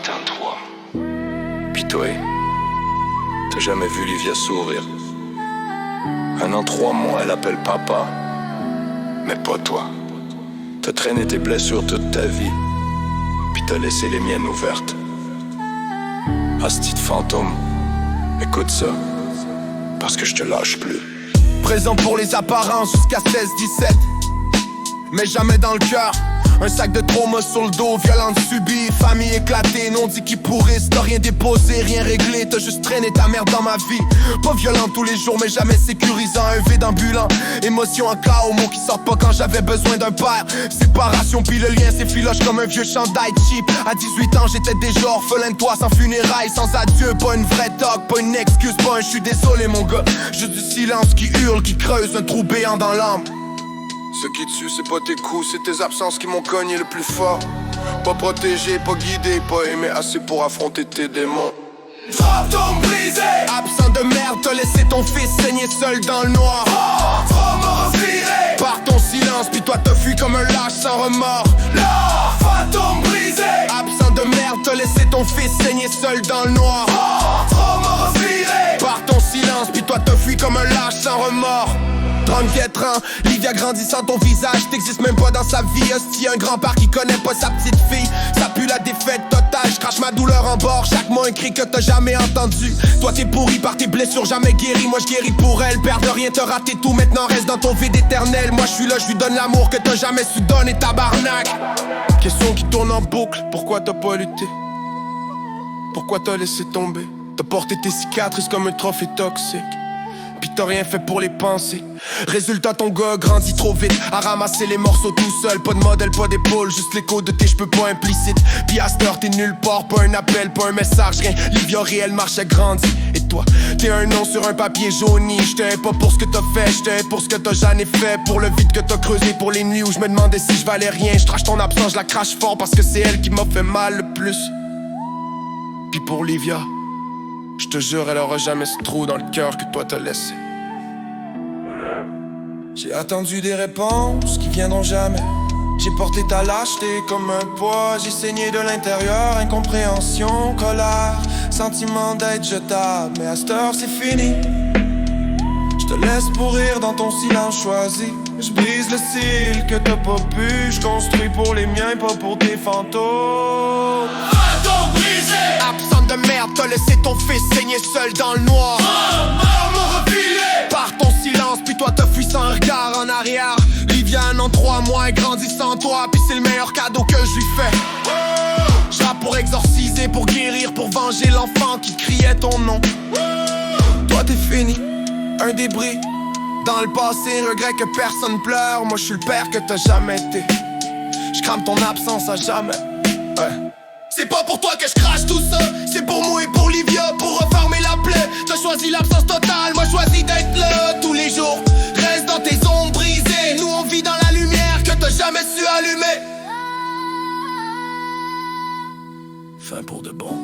putain de toi. Pis toi, t'as jamais vu Livia sourire. 1 an, 3 mois, elle appelle papa. Mais pas toi. T'as traîné tes blessures toute ta vie. Pis t'as laissé les miennes ouvertes. Asti de fantôme, écoute ça, parce que je te lâche plus. Présent pour les apparences jusqu'à 16-17, mais jamais dans le cœur. Un sac de trauma sur le dos, violence subie, famille éclatée, non dit qui pourrissent. T'as rien déposé, rien réglé, t'as juste traîné ta merde dans ma vie. Pas violent tous les jours, mais jamais sécurisant. Un vide ambulant, émotion en chaos, mots qui sortent pas quand j'avais besoin d'un père. Séparation puis le lien s'effiloche comme un vieux chandail cheap. À 18 ans j'étais déjà orphelin de toi, sans funérailles, sans adieu. Pas une vraie talk, pas une excuse, pas un je suis désolé mon gars. Juste du silence qui hurle, qui creuse un trou béant dans l'âme. Ce qui tue, c'est pas tes coups, c'est tes absences qui m'ont cogné le plus fort. Pas protégé, pas guidé, pas aimé assez pour affronter tes démons. Fantôme brisé, absent de merde, t'as laissé ton fils saigner seul dans le noir. Trauma reviré par ton silence, puis toi t'as fui comme un lâche sans remords. Là, fantôme brisé, absent de merde, t'as laissé ton fils saigner seul dans le noir. Trauma reviré par ton silence, puis toi t'as fui comme un lâche sans remords. 34 ans, Livia grandit sans ton visage, t'existes même pas dans sa vie. Hostie, un grand-père qui connaît pas sa petite fille. Ça pue la défaite totale, j'crache ma douleur en bord. Chaque mot un cri que t'as jamais entendu. Toi t'es pourri par tes blessures, jamais guéri. Moi j'guéris pour elle, perdre rien, t'as raté tout. Maintenant reste dans ton vide éternel. Moi j'suis là, j'lui donne l'amour que t'as jamais su donner, tabarnak. Question qui tourne en boucle, pourquoi t'as pas lutté? Pourquoi t'as laissé tomber? T'as porté tes cicatrices comme un trophée toxique, pis t'as rien fait pour les penser. Résultat, ton gars grandit trop vite à ramasser les morceaux tout seul. Pas de modèle, pas d'épaule, juste l'écho de tes cheveux pas implicite. Pis à cette heure t'es nulle part, pas un appel, pas un message, rien. Livia réelle marche a grandi. Et toi, t'es un nom sur un papier jauni. J't'aime pas pour ce que t'as fait, j't'aime pour ce que t'as jamais fait. Pour le vide que t'as creusé, pour les nuits où je me demandais si je valais rien. J'trache ton absence, je la crache fort parce que c'est elle qui m'a fait mal le plus. Pis pour Livia, je te jure, elle aura jamais ce trou dans le cœur que toi t'as laissé. J'ai attendu des réponses qui viendront jamais. J'ai porté ta lâcheté comme un poids. J'ai saigné de l'intérieur, incompréhension, colère, sentiment d'être jetable. Mais à cette heure c'est fini. Je te laisse pourrir dans ton silence choisi. Je brise le cil que t'as pas pu. Je construis pour les miens, pas pour tes fantômes. Fantôme brisé, absente de merde, t'as laissé ton fils saigner seul dans le noir. Mort refilé par ton silence, puis toi t'as fui sans un regard en arrière. Livia en 3 mois, elle grandit sans toi, puis c'est le meilleur cadeau que je lui fais. J'rappe pour exorciser, pour guérir, pour venger l'enfant qui criait ton nom. Toi t'es fini, un débris dans le passé, regret que personne pleure. Moi je suis le père que t'as jamais été. J'crame ton absence à jamais. Ouais. C'est pas pour toi que je crache tout ça, c'est pour moi et pour Livia, pour refermer la plaie. T'as choisi l'absence totale, moi choisi d'être là tous les jours. Reste dans tes ombres brisées, nous on vit dans la lumière que t'as jamais su allumer. Fin pour de bon.